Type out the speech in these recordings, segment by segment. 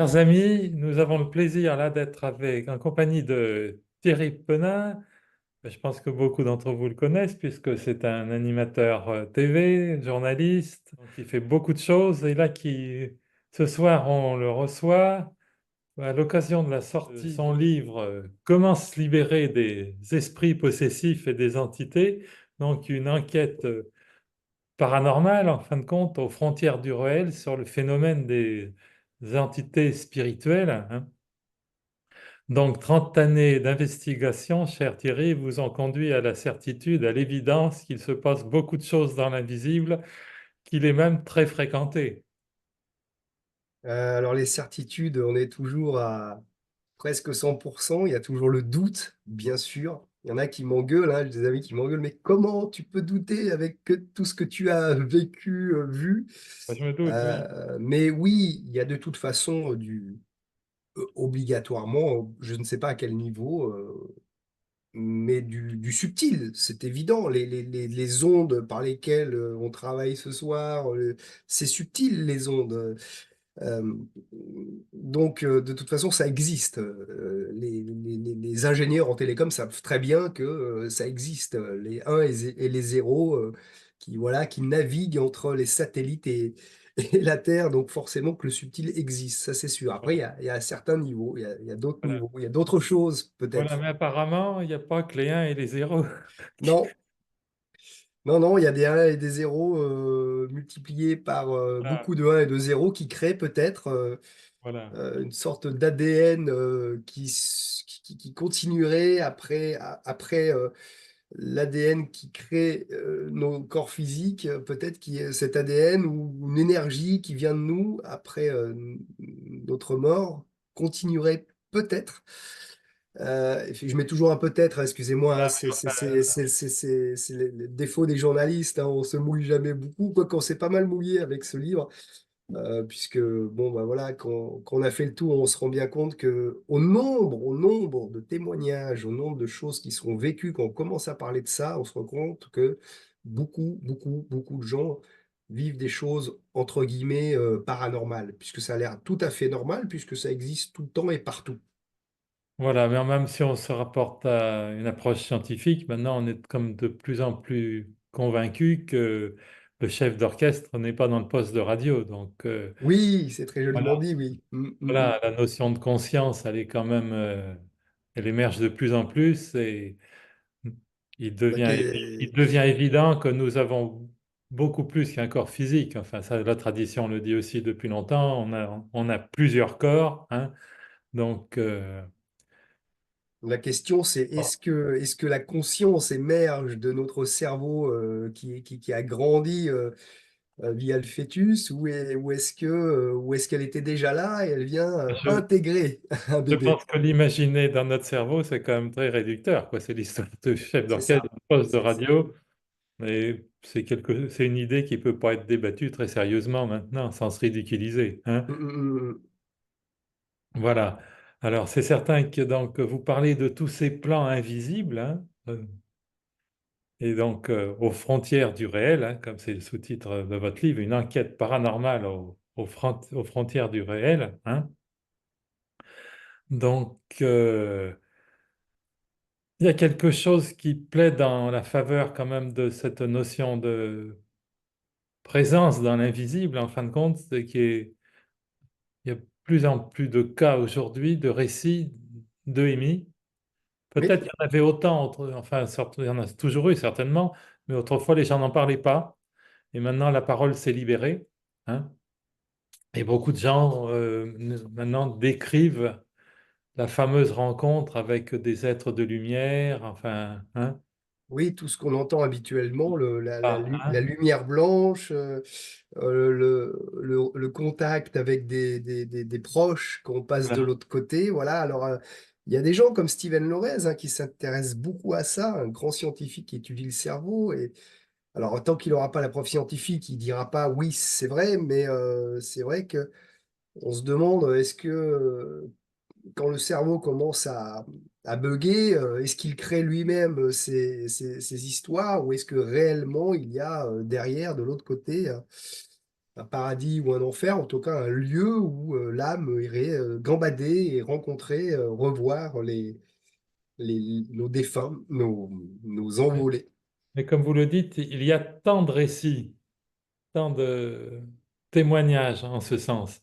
Chers amis, nous avons le plaisir là d'être en compagnie de Thierry Penin. Je pense que beaucoup d'entre vous le connaissent puisque c'est un animateur TV, journaliste, donc il fait beaucoup de choses. Et là, ce soir, on le reçoit à l'occasion de la sortie de son livre Comment se libérer des esprits possessifs et des entités. Donc une enquête paranormal, en fin de compte, aux frontières du réel sur le phénomène des entités spirituelles, hein. Donc, 30 années d'investigation, cher Thierry, vous ont conduit à la certitude, à l'évidence qu'il se passe beaucoup de choses dans l'invisible, qu'il est même très fréquenté. Alors les certitudes, on est toujours à presque 100%. Il y a toujours le doute, bien sûr. Il y en a qui m'engueulent, hein, j'ai des amis qui m'engueulent: «Mais comment tu peux douter avec que tout ce que tu as vécu, vu?» Je me doute, oui. Mais oui, il y a de toute façon, obligatoirement, je ne sais pas à quel niveau, mais du subtil, c'est évident. Les ondes par lesquelles, on travaille ce soir, c'est subtil les ondes. Hem, donc de toute façon, ça existe. Les ingénieurs en télécom savent très bien que, ça existe, les 1 et les 0, qui voilà, qui naviguent entre les satellites et et la Terre, donc forcément que le subtil existe, ça c'est sûr. Après il y a certains niveaux, il y a d'autres Voilà. niveaux, il y a d'autres choses Voilà, peut-être. mais apparemment, il n'y a pas que les 1 et les 0. Non, non, non, il y a des 1 et des 0, multipliés par, Voilà, beaucoup de 1 et de 0 qui créent peut-être, voilà. une sorte d'ADN, qui continuerait après, l'ADN qui crée, nos corps physiques, peut-être qui est cet ADN ou une énergie qui vient de nous après, notre mort continuerait peut-être, et puis je mets toujours un peut-être, hein, excusez-moi, hein, Voilà, c'est les défauts des journalistes, hein, on se mouille jamais beaucoup, quoique on s'est pas mal mouillé avec ce livre. Puisque bon, bah, voilà, quand on a fait le tour, on se rend bien compte que au nombre de témoignages, au nombre de choses qui sont vécues, quand on commence à parler de ça, on se rend compte que beaucoup, beaucoup, beaucoup de gens vivent des choses entre guillemets, «paranormales», puisque ça a l'air tout à fait normal, puisque ça existe tout le temps et partout. voilà, mais même si on se rapporte à une approche scientifique, maintenant on est comme de plus en plus convaincu que le chef d'orchestre n'est pas dans le poste de radio. Donc Oui, c'est très joliment voilà, dit, oui. Mmh, mmh mh. voilà, la notion de conscience, elle est quand même, elle émerge de plus en plus et Bah, il qu'est devient évident que nous avons beaucoup plus qu'un corps physique. Enfin, ça, la tradition le dit aussi depuis longtemps. On a plusieurs corps, hein. Donc La question, c'est est-ce que la conscience émerge de notre cerveau, qui a grandi, via le fœtus ou est-ce qu'elle était déjà là et elle vient, je intégrer un Je bébé? pense que l'imaginer dans notre cerveau, c'est quand même très réducteur, quoi. C'est l'histoire de chef C'est d'orchestre, ça. de poste de C'est radio, mais c'est une idée qui peut pas être débattue très sérieusement maintenant, sans se ridiculiser, hein. mmh mh, mmh mh. Voilà. Alors, c'est certain que donc vous parlez de tous ces plans invisibles, hein, et donc aux frontières du réel, hein, comme c'est le sous-titre de votre livre, une enquête paranormale aux frontières du réel, hein. Donc, il y a quelque chose qui plaît dans la faveur quand même de cette notion de présence dans l'invisible, en fin de compte, c'est il y a de plus en plus de cas aujourd'hui, de récits de EMI. Oui, Peut-être qu'il y en avait autant, enfin, il y en a toujours eu certainement, mais autrefois les gens n'en parlaient pas. Et maintenant, la parole s'est libérée, hein. Et beaucoup de gens maintenant décrivent la fameuse rencontre avec des êtres de lumière, enfin, hein. oui, tout ce qu'on entend habituellement, le Ah, la hein, lumière blanche, le contact avec des proches qu'on passe de voilà. l'autre côté, voilà. Alors, il y a des gens comme Steven Lorez, hein, qui s'intéressent beaucoup à ça, un grand scientifique qui étudie le cerveau et alors tant qu'il aura pas la preuve scientifique, il dira pas: «Oui, c'est vrai», mais c'est vrai qu'on se demande, est-ce que, quand le cerveau commence à bugger, est-ce qu'il crée lui-même, ces histoires ou est-ce que réellement il y a, derrière, de l'autre côté, un paradis ou un enfer, en tout cas un lieu où l'âme irait gambader et rencontrer, revoir nos défunts, nos Oui. envolés. Mais comme vous le dites, il y a tant de récits, tant de témoignages en ce sens.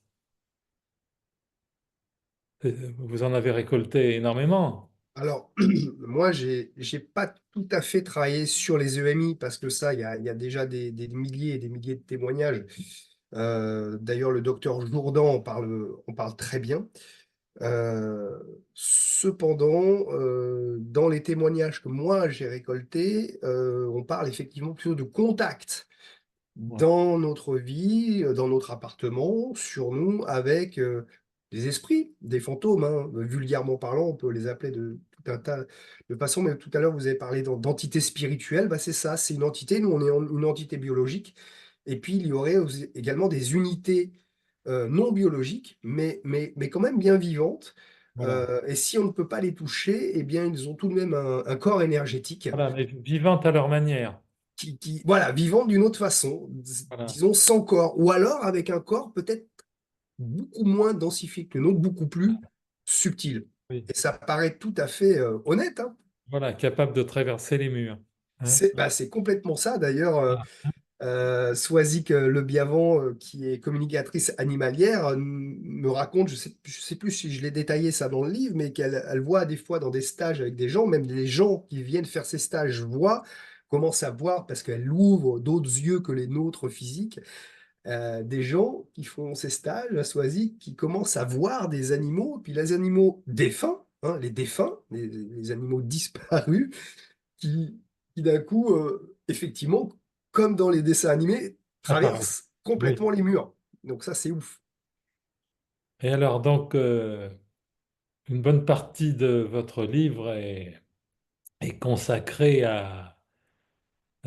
Vous en avez récolté énormément. Alors, moi, j'ai pas tout à fait travaillé sur les EMI parce que ça, il y a déjà des milliers et des milliers de témoignages. D'ailleurs, le docteur Jourdan en parle très bien. Euh, Cependant, dans les témoignages que moi j'ai récoltés, on parle effectivement plutôt de contact Ouais. dans notre vie, dans notre appartement, sur nous, avec des esprits, des fantômes, hein. Vulgairement parlant, on peut les appeler de tout un tas de façons, mais tout à l'heure, vous avez parlé d'entité spirituelle, bah, c'est ça, c'est une entité, nous, on est une entité biologique, et puis il y aurait également des unités non biologiques, mais quand même bien vivantes, Voilà. et si on ne peut pas les toucher, eh bien, ils ont tout de même un corps énergétique Voilà, mais vivantes à leur manière. voilà, vivant d'une autre façon, Voilà. disons sans corps, ou alors avec un corps peut-être beaucoup moins densifié que le nôtre, beaucoup plus subtil. Oui. Et ça paraît tout à fait honnête, hein. Voilà, capable de traverser les murs. Hein. C'est complètement ça. D'ailleurs, Ah, Soisic Le Biavant, qui est communicatrice animalière, me raconte, je sais plus si je l'ai détaillé ça dans le livre, mais elle voit des fois dans des stages avec des gens, même des gens qui viennent faire ces stages voient, commencent à voir parce qu'elle ouvre d'autres yeux que les nôtres physiques, des gens qui font ces stages à Soisic, qui commencent à voir des animaux, puis les animaux défunts, hein, les défunts, les animaux disparus, qui, qui d'un coup, effectivement, comme dans les dessins animés, apparaît. traversent Oui. complètement les murs. Donc ça, c'est ouf. Et alors, donc, une bonne partie de votre livre est consacrée à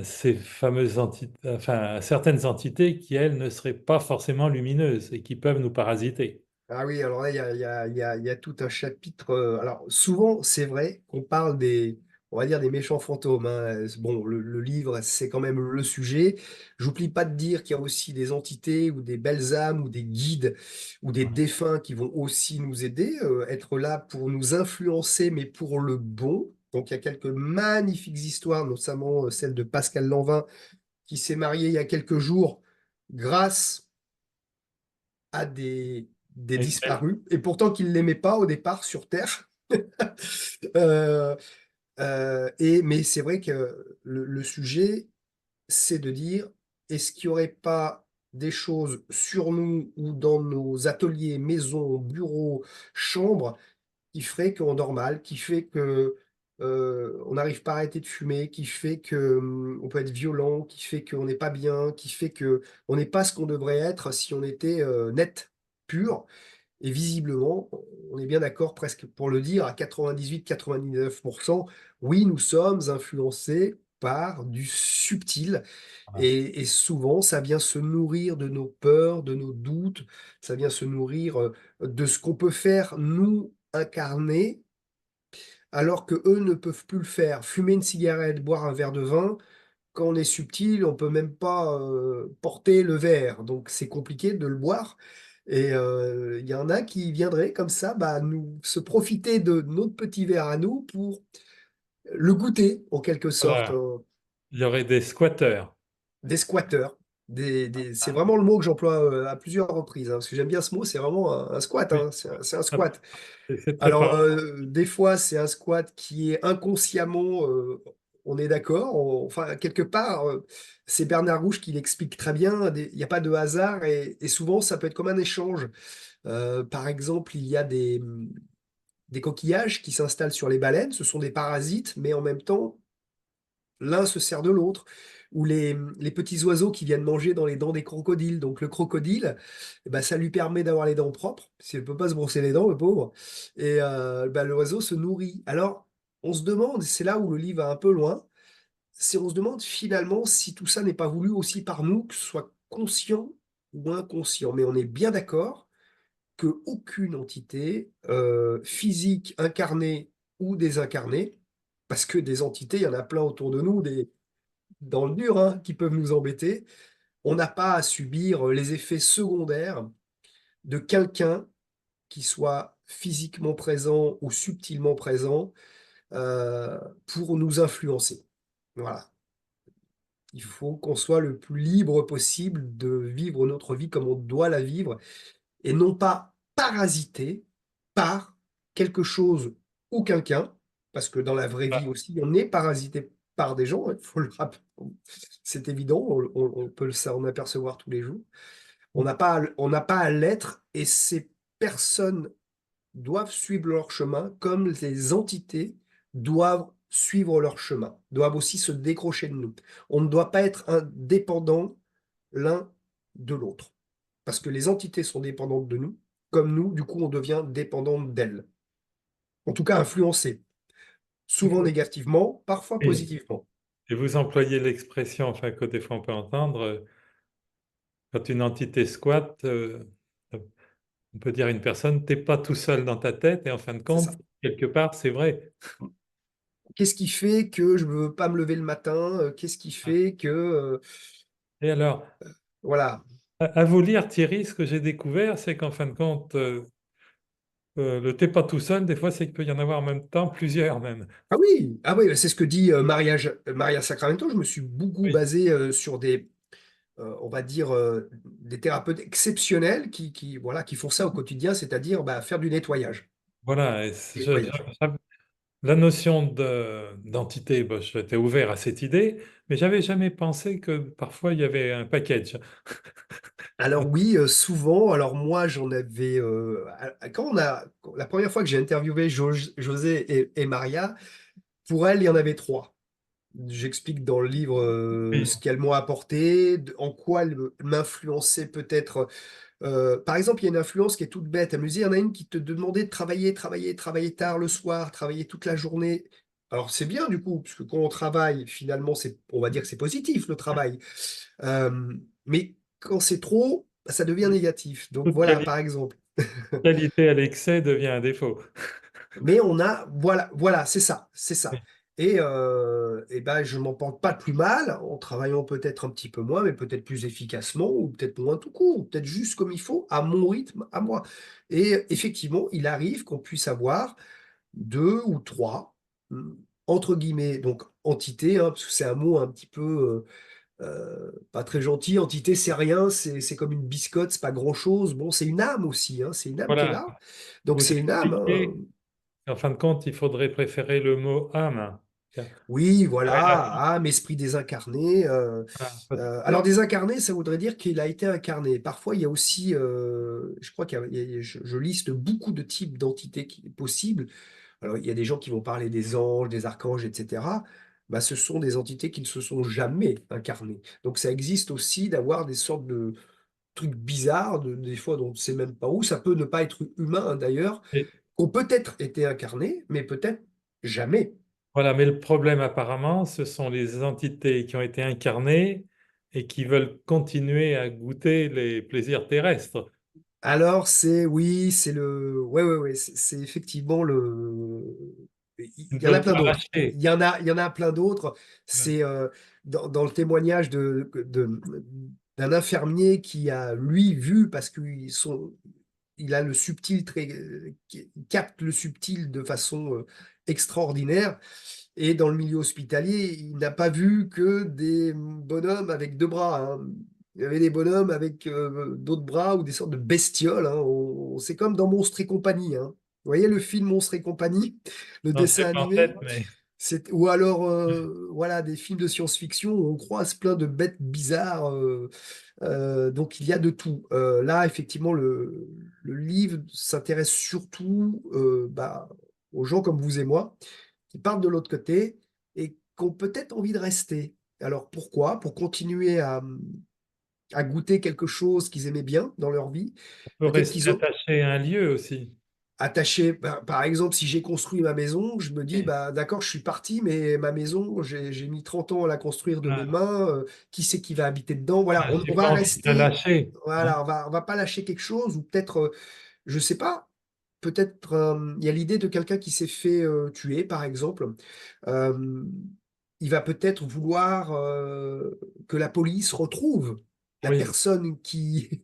ces fameuses entités, enfin, à certaines entités qui, elles, ne seraient pas forcément lumineuses et qui peuvent nous parasiter. Ah oui, alors là, il y a tout un chapitre. Alors, souvent, c'est vrai qu'on parle on va dire, des méchants fantômes, hein. Bon, le livre, c'est quand même le sujet. J'oublie pas de dire qu'il y a aussi des entités ou des belles âmes ou des guides ou des Voilà. défunts qui vont aussi nous aider, être là pour nous influencer, mais pour le bon. Donc, il y a quelques magnifiques histoires, notamment celle de Pascal Lanvin, qui s'est marié il y a quelques jours grâce à des Et- disparus, et pourtant qu'il ne l'aimait pas au départ sur Terre. Euh, mais c'est vrai que le sujet, c'est de dire, est-ce qu'il n'y aurait pas des choses sur nous ou dans nos ateliers, maisons, bureaux, chambres, qui ferait qu'on dort mal, qui fait que on n'arrive pas à arrêter de fumer, qui fait que on peut être violent, qui fait qu'on n'est pas bien, qui fait que on n'est pas ce qu'on devrait être si on était net, pur. Et visiblement, on est bien d'accord presque pour le dire à 98-99%, oui, nous sommes influencés par du subtil voilà. et souvent ça vient se nourrir de nos peurs, de nos doutes, ça vient se nourrir de ce qu'on peut faire nous incarner alors que eux ne peuvent plus le faire. Fumer une cigarette, boire un verre de vin, quand on est subtil, on peut même pas porter le verre, donc c'est compliqué de le boire. Et il y en a qui viendraient comme ça, bah, nous se profiter de notre petit verre à nous pour le goûter, en quelque sorte. Voilà. Il y aurait des squatteurs. Des squatteurs. C'est vraiment le mot que j'emploie à plusieurs reprises, hein, parce que j'aime bien ce mot, c'est vraiment un squat, Oui, hein, c'est un squat. c'est très Alors, parlant. des fois, c'est un squat qui est inconsciemment, on est d'accord, enfin, quelque part, c'est Bernard Rouge qui l'explique très bien, il n'y a pas de hasard et souvent, ça peut être comme un échange. Par exemple, il y a des coquillages qui s'installent sur les baleines, ce sont des parasites, mais en même temps, l'un se sert de l'autre. Ou les petits oiseaux qui viennent manger dans les dents des crocodiles. Donc le crocodile, eh ben, ça lui permet d'avoir les dents propres, s'il ne peut pas se brosser les dents, le pauvre. Et ben, l'oiseau se nourrit. Alors, on se demande, c'est là où le livre va un peu loin, c'est on se demande finalement si tout ça n'est pas voulu aussi par nous, que ce soit conscient ou inconscient. Mais on est bien d'accord qu'aucune entité physique, incarnée ou désincarnée, parce que des entités, il y en a plein autour de nous, dans le dur, hein, qui peuvent nous embêter, on n'a pas à subir les effets secondaires de quelqu'un qui soit physiquement présent ou subtilement présent pour nous influencer. Voilà. Il faut qu'on soit le plus libre possible de vivre notre vie comme on doit la vivre et non pas parasité par quelque chose ou quelqu'un, parce que dans la vraie vie aussi, on est parasité par des gens, il faut le rappeler. C'est évident, on peut s'en apercevoir tous les jours. On n'a pas à l'être et ces personnes doivent suivre leur chemin comme les entités doivent suivre leur chemin, doivent aussi se décrocher de nous. On ne doit pas être indépendants l'un de l'autre. Parce que les entités sont dépendantes de nous, comme nous, du coup, on devient dépendant d'elles. En tout cas, influencé, souvent négativement, parfois Et, positivement. et vous employez l'expression, enfin, que des fois on peut entendre, quand une entité squatte, on peut dire à une personne, t'es pas tout seul dans ta tête, et en fin de C'est compte, ça. quelque part, c'est vrai. Qu'est-ce qui fait que je ne veux pas me lever le matin? Qu'est-ce qui fait que... Et alors, voilà. à vous lire, Thierry, ce que j'ai découvert, c'est qu'en fin de compte, le t'es pas tout seul, des fois, c'est qu'il peut y en avoir en même temps plusieurs même. Ah oui, c'est ce que dit Maria Sacramento. Je me suis beaucoup Oui. basé sur on va dire, des thérapeutes exceptionnels voilà, qui font ça au quotidien, c'est-à-dire bah, faire du nettoyage. Voilà, et Nettoyage. la notion d'entité, bon, j'étais ouvert à cette idée, mais j'avais jamais pensé que parfois il y avait un package. Alors oui, souvent. Alors moi, j'en avais. La première fois que j'ai interviewé José et Maria, pour elles, il y en avait trois. J'explique dans le livre Oui, ce qu'elles m'ont apporté, en quoi elles m'influençaient peut-être. Par exemple, il y a une influence qui est toute bête. Elle me disait, il y en a une qui te demandait de travailler, travailler, travailler tard le soir, travailler toute la journée. Alors c'est bien du coup, puisque quand on travaille, finalement, on va dire que c'est positif le travail. Mais quand c'est trop, ça devient négatif. Donc toute voilà, par exemple. qualité à l'excès devient un défaut. Mais voilà, c'est ça, c'est ça. Oui. Et ben, je m'en porte pas plus mal, en travaillant peut-être un petit peu moins, mais peut-être plus efficacement, ou peut-être moins tout court, ou peut-être juste comme il faut, à mon rythme, à moi. Et effectivement, il arrive qu'on puisse avoir deux ou trois, entre guillemets, donc entités, hein, parce que c'est un mot un petit peu pas très gentil. Entité, c'est rien, c'est comme une biscotte, c'est pas grand-chose. Bon, c'est une âme aussi, hein, c'est une âme qui est Voilà, là. Donc vous c'est une âme, hein. expliquez qu'en fin de compte, il faudrait préférer le mot âme. Oui, La relation. voilà, âme, esprit désincarné. Voilà, parce Alors que- désincarné, ça voudrait dire qu'il a été incarné. Parfois, il y a aussi, je crois je liste beaucoup de types d'entités possibles. Alors, il y a des gens qui vont parler des anges, des archanges, etc. Bah, ce sont des entités qui ne se sont jamais incarnées. Donc, ça existe aussi d'avoir des sortes de trucs bizarres, des fois dont on ne sait même pas où. Ça peut ne pas être humain, hein, d'ailleurs, et qui ont peut-être été incarnés, mais peut-être jamais. voilà, mais le problème apparemment, ce sont les entités qui ont été incarnées et qui veulent continuer à goûter les plaisirs terrestres. Alors, oui, ouais, c'est effectivement Ils il ne y en a veulent plein pas d'autres. lâcher. Il y en a plein d'autres. Voilà. C'est dans le témoignage d'un infirmier qui a, lui, vu, parce il a le subtil, qui capte le subtil de façon extraordinaire. Et dans le milieu hospitalier, il n'a pas vu que des bonhommes avec deux bras, hein. Il y avait des bonhommes avec d'autres bras ou des sortes de bestioles, hein. C'est comme dans Monstres et compagnie, hein. Vous voyez le film Monstres et compagnie, le Non, je dessin l'ai pas en animé? tête, mais Ou alors, voilà, des films de science-fiction où on croise plein de bêtes bizarres. Donc il y a de tout. Là, effectivement, le livre s'intéresse surtout bah, aux gens comme vous et moi qui partent de l'autre côté et qui ont peut-être envie de rester. Alors pourquoi? Pour continuer à goûter quelque chose qu'ils aimaient bien dans leur vie. on peut Peut-être rester qu'ils ont attaché à un lieu aussi. attaché, bah, par exemple, si j'ai construit ma maison, je me dis, bah, d'accord, je suis parti, mais ma maison, j'ai mis 30 ans à la construire de mes Voilà. mains. Qui c'est qui va habiter dedans? Voilà, Voilà, on j'ai va pas envie de la rester, lâcher, hein. voilà, on va pas lâcher quelque chose, ou peut-être, je sais pas, peut-être il y a l'idée de quelqu'un qui s'est fait tuer, par exemple. Euh, il va peut-être vouloir que la police retrouve. la Oui, personne qui,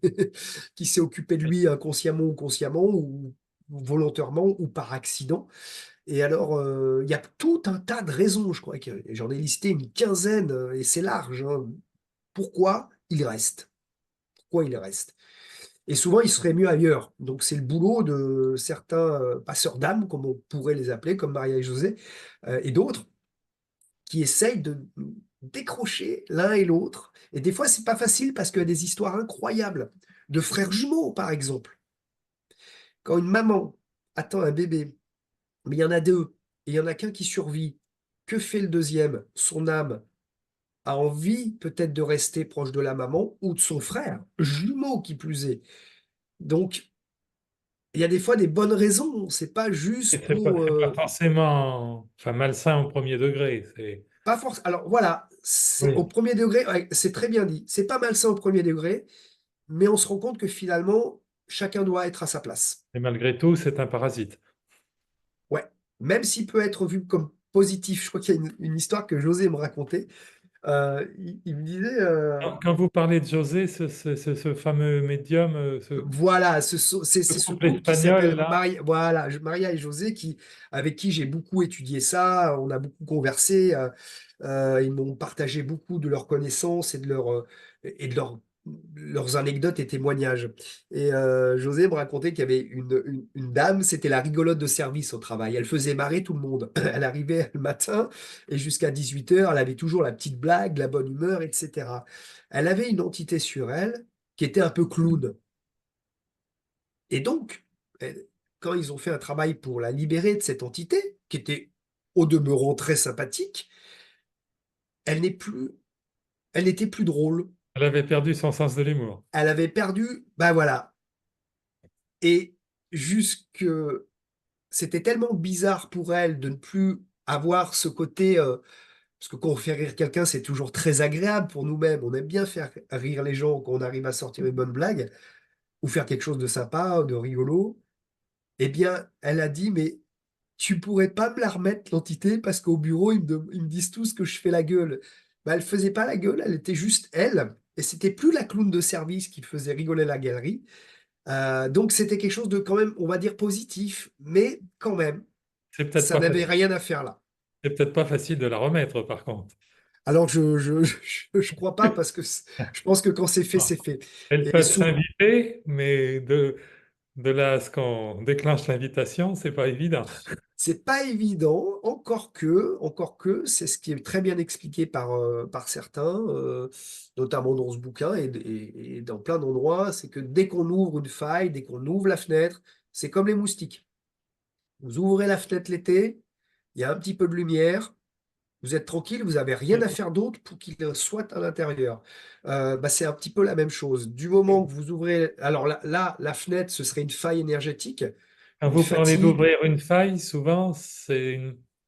qui s'est occupée de lui inconsciemment ou consciemment, ou volontairement ou par accident. Et alors, il y a tout un tas de raisons, je crois que j'en ai listé une quinzaine, et c'est large, hein. Pourquoi il reste? Pourquoi il reste? Et souvent, il serait mieux ailleurs. Donc, c'est le boulot de certains passeurs d'âme, comme on pourrait les appeler, comme Maria et José, et d'autres, qui essayent de décrocher l'un et l'autre. Et des fois, c'est pas facile parce qu'il y a des histoires incroyables de frères jumeaux, par exemple. Quand une maman attend un bébé, mais il y en a deux, et il y en a qu'un qui survit, que fait le deuxième? Son âme a envie peut-être de rester proche de la maman ou de son frère, jumeau qui plus est. Donc, il y a des fois des bonnes raisons, c'est pas et juste c'est pas forcément enfin, malsain au premier degré. pas force. Alors voilà, c'est au Oui. premier degré, ouais, c'est très bien dit. C'est pas malsain au premier degré, mais on se rend compte que finalement, chacun doit être à sa place. Et malgré tout, c'est un parasite. Ouais, même s'il peut être vu comme positif. Je crois qu'il y a une histoire que José me racontait. Il me disait, Quand vous parlez de José, ce fameux médium, voilà, ce c'est ce couple couple qui espagnol s'appelle là, voilà, Maria et José, avec qui j'ai beaucoup étudié ça, on a beaucoup conversé, ils m'ont partagé beaucoup de leurs connaissances et de leurs anecdotes et témoignages. Et José me racontait qu'il y avait une dame, c'était la rigolote de service au travail. Elle faisait marrer tout le monde. Elle arrivait le matin et jusqu'à 18 h, elle avait toujours la petite blague, la bonne humeur, etc. Elle avait une entité sur elle qui était un peu clown. Et donc, quand ils ont fait un travail pour la libérer de cette entité, qui était au demeurant très sympathique, elle n'est plus, elle n'était plus drôle. elle avait perdu son sens de l'humour. Elle avait perdu, ben voilà. Et jusque, c'était tellement bizarre pour elle de ne plus avoir ce côté, parce que quand on fait rire quelqu'un, c'est toujours très agréable pour nous-mêmes. On aime bien faire rire les gens quand on arrive à sortir une bonne blague ou faire quelque chose de sympa, de rigolo. Eh bien, elle a dit, mais tu pourrais pas me la remettre, l'entité, parce qu'au bureau, ils me disent tous que je fais la gueule. Bah, elle faisait pas la gueule, elle était juste elle. Et c'était plus la clown de service qui faisait rigoler la galerie. Donc c'était quelque chose de quand même, on va dire, positif, mais quand même, C'est peut-être ça pas n'avait facile, rien à faire là. c'est peut-être pas facile de la remettre par contre. Alors je crois pas parce que je pense que quand c'est fait, c'est fait. Elle peut Et être souvent, invitée, mais de là à ce qu'on déclenche l'invitation, c'est pas évident. c'est pas évident, encore que, c'est ce qui est très bien expliqué par certains, notamment dans ce bouquin et dans plein d'endroits, c'est que dès qu'on ouvre une faille, dès qu'on ouvre la fenêtre, c'est comme les moustiques. Vous ouvrez la fenêtre l'été, il y a un petit peu de lumière, vous êtes tranquille, vous n'avez rien à faire d'autre pour qu'il soit à l'intérieur. Bah, c'est un petit peu la même chose. Du moment que vous ouvrez, alors là, la fenêtre, ce serait une faille énergétique, Quand une vous parlez fatigue. d'ouvrir une faille, souvent c'est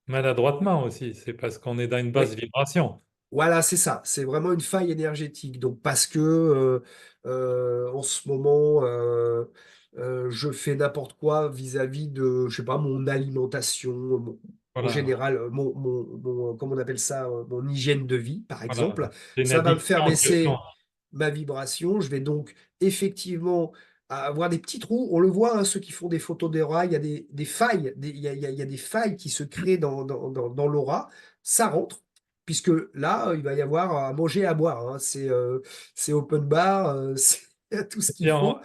maladroitement aussi, c'est parce qu'on est dans une basse Oui. vibration. Voilà, c'est ça. C'est vraiment une faille énergétique. Donc, parce que en ce moment, je fais n'importe quoi vis-à-vis de, je sais pas, mon alimentation, en Voilà, général, comment on appelle ça, mon hygiène de vie, par voilà. exemple, C'est une ça va me addiction faire en quelque baisser sorte. ma vibration. Je vais donc effectivement avoir des petits trous. On le voit, hein, ceux qui font des photos d'aura, il y a des failles, il y a des failles qui se créent dans l'aura. Ça rentre, puisque là, il va y avoir à manger et à boire, hein. C'est open bar, c'est tout ce qu'il Et faut.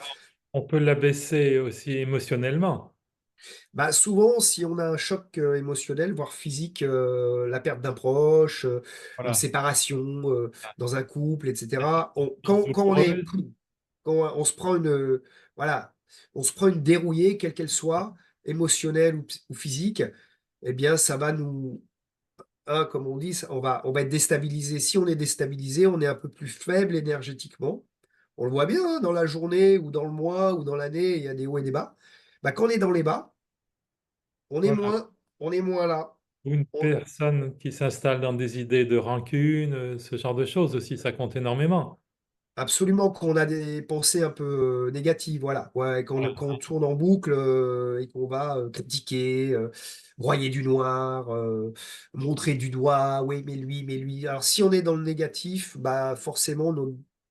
on peut l'abaisser aussi émotionnellement. Bah, souvent, si on a un choc émotionnel, voire physique, la perte d'un proche, une Voilà. séparation dans un couple, Des etc., circonstances quand on est douloureuses. quand on se prend voilà, on se prend une dérouillée, quelle qu'elle soit, émotionnelle ou physique, eh bien, ça va nous, hein, comme on dit, on va être déstabilisé. Si on est déstabilisé, on est un peu plus faible énergétiquement. On le voit bien, hein, dans la journée ou dans le mois ou dans l'année, il y a des hauts et des bas. Bah, quand on est dans les bas, on est Voilà. moins, on est moins là. Ou une On- personne qui s'installe dans des idées de rancune, ce genre de choses aussi, ça compte énormément. Absolument, quand on a des pensées un peu négatives, voilà. Ouais, quand on tourne en boucle et qu'on va critiquer, broyer du noir, montrer du doigt, oui, mais lui, mais lui. Alors, si on est dans le négatif, bah forcément,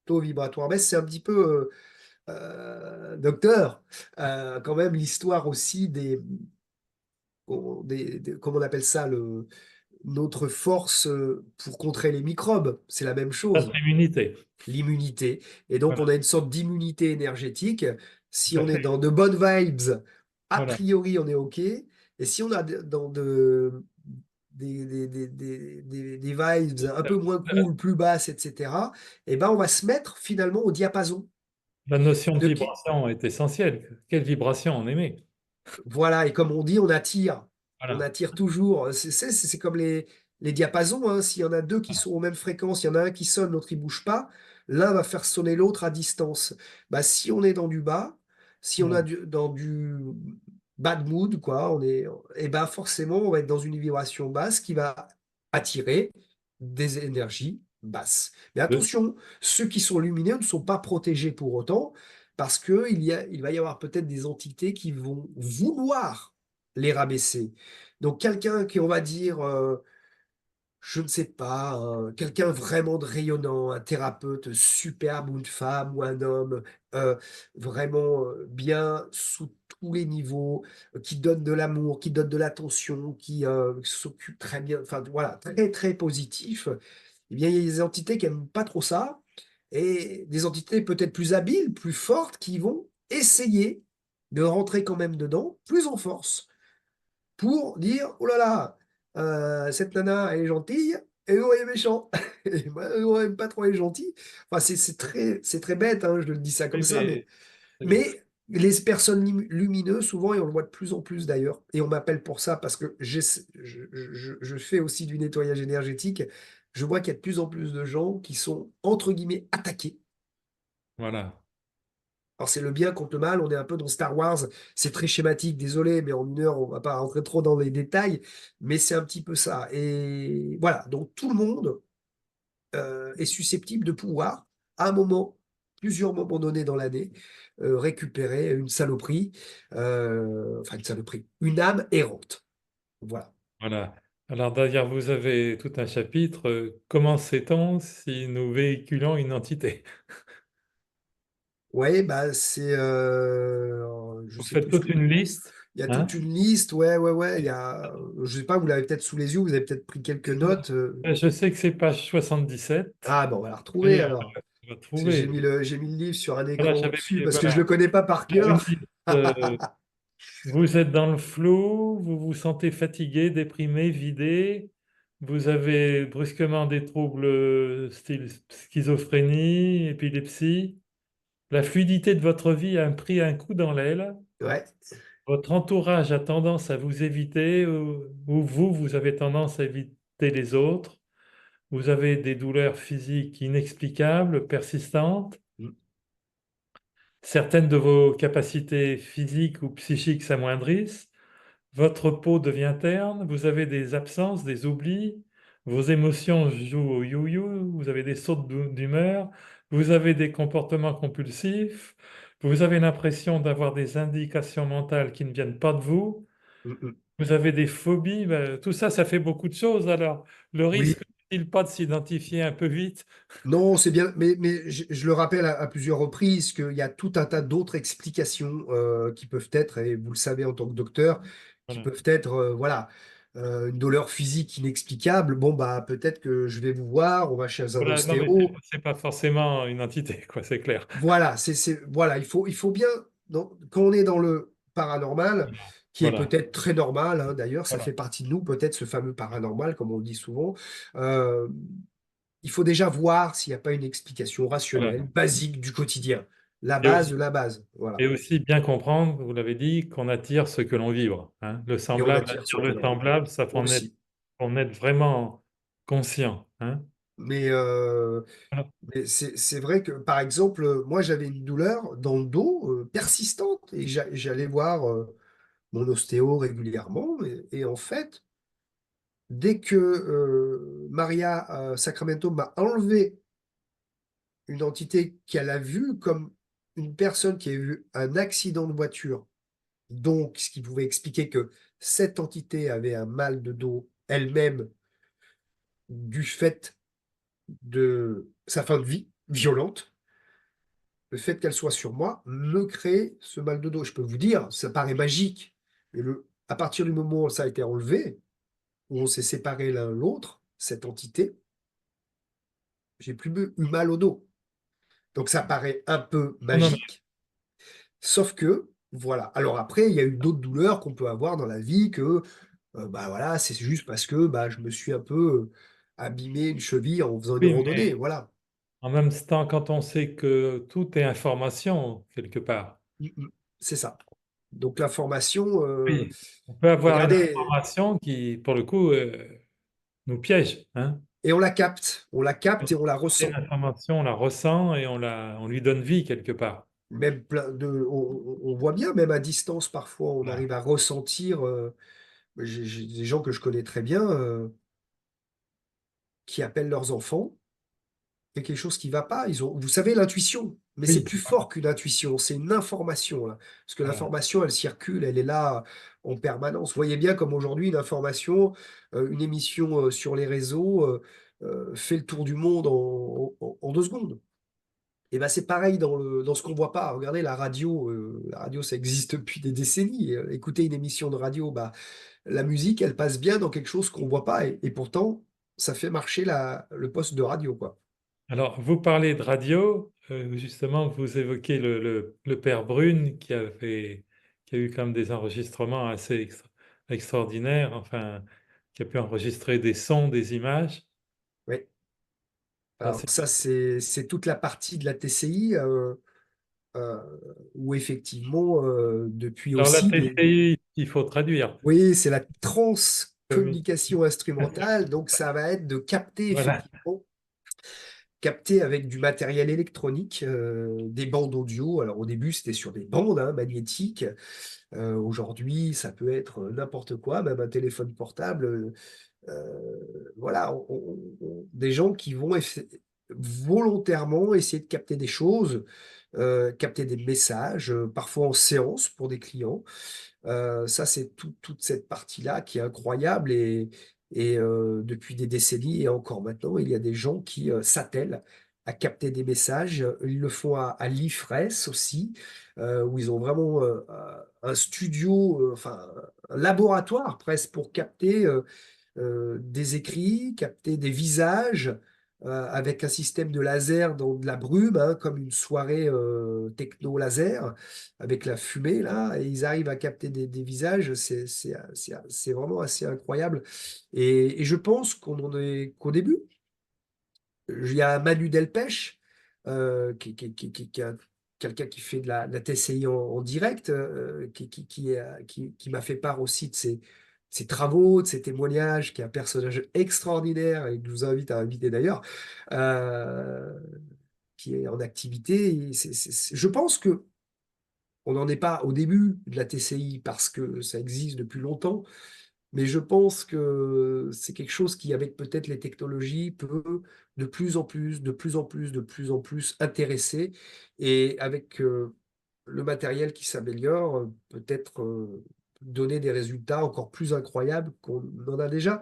taux vibratoire baisse. C'est un petit peu, docteur, quand même l'histoire aussi comment on appelle ça, notre force pour contrer les microbes. C'est la même Notre chose, immunité. l'immunité. Et donc, on Voilà, a une sorte d'immunité énergétique. Si tout à on est fait. dans de bonnes vibes, a Voilà, priori, on est OK. Et si on a dans des vibes un peu moins la cool, plus basses, etc., eh ben, on va se mettre finalement au diapason la notion de de qui, vibration est essentielle. Quelle vibration on émet? voilà, et comme on dit, on attire. On Voilà. attire toujours. C'est comme les diapasons, hein. S'il y en a deux qui sont aux mêmes fréquences, il y en a un qui sonne, l'autre il bouge pas, l'un va faire sonner l'autre à distance. Bah, si on est dans du bas, si on a Voilà. dans du bad mood, quoi, et ben forcément, on va être dans une vibration basse qui va attirer des énergies basses. Mais De- attention, ceux qui sont lumineux ne sont pas protégés pour autant parce il va y avoir peut-être des entités qui vont vouloir les rabaisser. Donc quelqu'un qui, on va dire, je ne sais pas, quelqu'un vraiment de rayonnant, un thérapeute superbe ou une femme ou un homme, euh, vraiment bien sous tous les niveaux, qui donne de l'amour, qui donne de l'attention, qui s'occupe très bien, enfin voilà, très très positif. Eh bien, il y a des entités qui n'aiment pas trop ça et des entités peut-être plus habiles, plus fortes, qui vont essayer de rentrer quand même dedans, plus en force, pour dire, oh là là, cette nana, elle est gentille, et nous, on est méchants. Et moi, on n'aime pas trop les gentils. Enfin, c'est très bête, hein, je le dis ça comme Oui, ça, mais mais les personnes lumineuses, souvent, et on le voit de plus en plus d'ailleurs, et on m'appelle pour ça parce que je fais aussi du nettoyage énergétique, je vois qu'il y a de plus en plus de gens qui sont, entre guillemets, attaqués. voilà, Alors c'est le bien contre le mal, on est un peu dans Star Wars, c'est très schématique, désolé, mais en une heure, on va pas rentrer trop dans les détails, mais c'est un petit peu ça. Et voilà, donc tout le monde est susceptible de pouvoir, à un moment, plusieurs moments donnés dans l'année, récupérer une saloperie, enfin une saloperie, une âme errante. Voilà. voilà. Alors d'ailleurs, vous avez tout un chapitre. Comment sait-on si nous véhiculons une entité? Ouais, bah c'est, je Vous sais faites plus ce toute que, une liste, il y a toute hein? une liste, ouais, ouais, ouais, il y a, je sais pas, vous l'avez peut-être sous les yeux, vous avez peut-être pris quelques notes. Je sais que c'est page 77. Ah bon, on va la retrouver Oui, alors. on va Parce que trouver. j'ai mis le livre sur un Voilà, écran j'avais au-dessus mis, parce que je voilà, le connais pas par une cœur. liste. Vous êtes dans le flou, vous vous sentez fatigué, déprimé, vidé, vous avez brusquement des troubles style schizophrénie, épilepsie. La fluidité de votre vie a pris un coup dans l'aile. Ouais. Votre entourage a tendance à vous éviter ou vous, vous avez tendance à éviter les autres. Vous avez des douleurs physiques inexplicables, persistantes. Mm, Certaines de vos capacités physiques ou psychiques s'amoindrissent. Votre peau devient terne, vous avez des absences, des oublis, vos émotions jouent au you-you, vous avez des sautes d'humeur, vous avez des comportements compulsifs, vous avez l'impression d'avoir des indications mentales qui ne viennent pas de vous, mm, mm. vous avez des phobies, ben, tout ça, ça fait beaucoup de choses. Alors, le Oui, risque n'est-il pas de s'identifier un peu vite? non, c'est bien, mais je le rappelle à plusieurs reprises qu'il y a tout un tas d'autres explications qui peuvent être, et vous le savez en tant que docteur, qui Voilà. peuvent être, voilà, une douleur physique inexplicable. Bon, bah peut-être que je vais vous voir, on va chez un Voilà, non, mais ostéo. c'est pas forcément une entité, quoi, c'est clair. Voilà, voilà, il faut bien, quand on est dans le paranormal, qui est Voilà, peut-être très normal, hein, d'ailleurs, ça voilà, fait partie de nous, peut-être ce fameux paranormal, comme on le dit souvent, euh, il faut déjà voir s'il n'y a pas une explication rationnelle, voilà. basique du quotidien. La Et base aussi, de la base, voilà. et aussi bien comprendre, vous l'avez dit, qu'on attire ce que l'on vibre, hein. Le Et on semblable attire ce attire que le l'on veut semblable, ça aussi. faut en être vraiment conscient, hein. Mais, Voilà. mais c'est vrai que, par exemple, moi, j'avais une douleur dans le dos persistante et j'allais voir mon ostéo régulièrement. Et en fait, dès que Maria Sacramento m'a enlevé une entité qu'elle a vue comme une personne qui a eu un accident de voiture, donc ce qui pouvait expliquer que cette entité avait un mal de dos elle-même du fait de sa fin de vie violente. le fait qu'elle soit sur moi me crée ce mal de dos. Je peux vous dire, ça paraît magique, mais à partir du moment où ça a été enlevé, où on s'est séparés l'un de l'autre, cette entité, j'ai plus eu mal au dos. Donc ça paraît un peu Non, non, mais magique, sauf que, voilà. Alors après, il y a eu d'autres douleurs qu'on peut avoir dans la vie que, bah voilà, c'est juste parce que bah, je me suis un peu abîmé une cheville en faisant une oui, randonnée, mais voilà. en même temps, quand on sait que tout est information, quelque part, Mm, mm. C'est ça. Donc l'information, oui, on peut avoir une regardez, information qui, pour le coup, nous piège, hein. et on la capte et on la C'est une ressent. information, on la ressent et on lui donne vie, quelque part. Même on voit bien, même à distance, parfois, on Ouais. arrive à ressentir. J'ai des gens que je connais très bien qui appellent leurs enfants. Il y a quelque chose qui ne va pas. Vous savez, l'intuition, mais c'est Oui, plus voilà, fort qu'une intuition, c'est une information, là. Parce que voilà. l'information, elle circule, elle est là en permanence. Vous voyez bien comme aujourd'hui, une information, une émission sur les réseaux fait le tour du monde en 2 secondes. Et ben c'est pareil dans ce qu'on voit pas. Regardez la radio ça existe depuis des décennies. Écoutez une émission de radio, bah, la musique elle passe bien dans quelque chose qu'on voit pas et pourtant ça fait marcher le poste de radio quoi. Alors, vous parlez de radio, justement, vous évoquez le père Brune qui a eu quand même des enregistrements assez extraordinaires, enfin, qui a pu enregistrer des sons, des images. Ouais. Ça, Alors ça c'est toute la partie de la TCI euh, où effectivement depuis Alors, la aussi des TCI, il faut traduire. oui c'est la Oui. transcommunication instrumentale donc ça va être de capter Voilà. effectivement capté avec du matériel électronique, des bandes audio. Alors au début, c'était sur des bandes magnétiques. Aujourd'hui, ça peut être n'importe quoi, même un téléphone portable. Voilà, des gens qui vont volontairement essayer de capter des choses, capter des messages, parfois en séance pour des clients. Ça, c'est toute cette partie-là qui est incroyable et depuis des décennies et encore maintenant, il y a des gens qui s'attellent à capter des messages. Ils le font à l'IFRES aussi, où ils ont vraiment un studio, enfin un laboratoire presque pour capter des écrits, capter des visages avec un système de laser dans de la brume, hein, comme une soirée techno-laser, avec la fumée, là, et ils arrivent à capter des visages, c'est vraiment assez incroyable. Et je pense qu'on en est qu'au début. Il y a Manu Delpech, qui est quelqu'un qui fait de la TCI en direct, qui m'a fait part aussi de ses travaux, de ses témoignages, qui est un personnage extraordinaire et que je vous invite à inviter d'ailleurs, euh, qui est en activité. Je pense que on n'en est pas au début de la TCI parce que ça existe depuis longtemps, mais je pense que c'est quelque chose qui, avec peut-être les technologies, peut de plus en plus, de plus en plus, de plus en plus intéresser. Et avec le matériel qui s'améliore, peut-être donner des résultats encore plus incroyables qu'on en a déjà.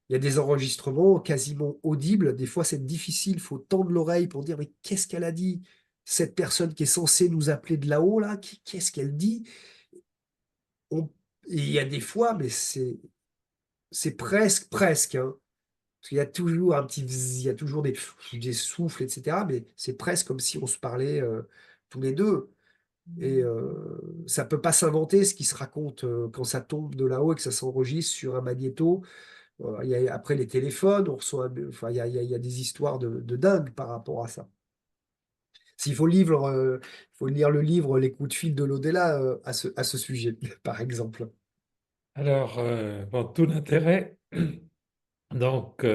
Il y a des enregistrements quasiment audibles. Des fois, c'est difficile. Il faut tendre l'oreille pour dire, mais qu'est-ce qu'elle a dit? Cette personne qui est censée nous appeler de là-haut, là, qu'est-ce qu'elle dit? On- et il y a des fois, mais c'est presque, hein. Parce qu'il y a toujours un petit, il y a toujours des souffles, etc. Mais c'est presque comme si on se parlait tous les deux. Et ça peut pas s'inventer ce qui se raconte quand ça tombe de là-haut et que ça s'enregistre sur un magnéto. Voilà, il y a, après les téléphones, on reçoit, enfin, il y a des histoires de dingue par rapport à ça. Il faut lire le livre Les coups de fil de l'au-delà à ce sujet, par exemple. Alors, bon, tout l'intérêt, donc,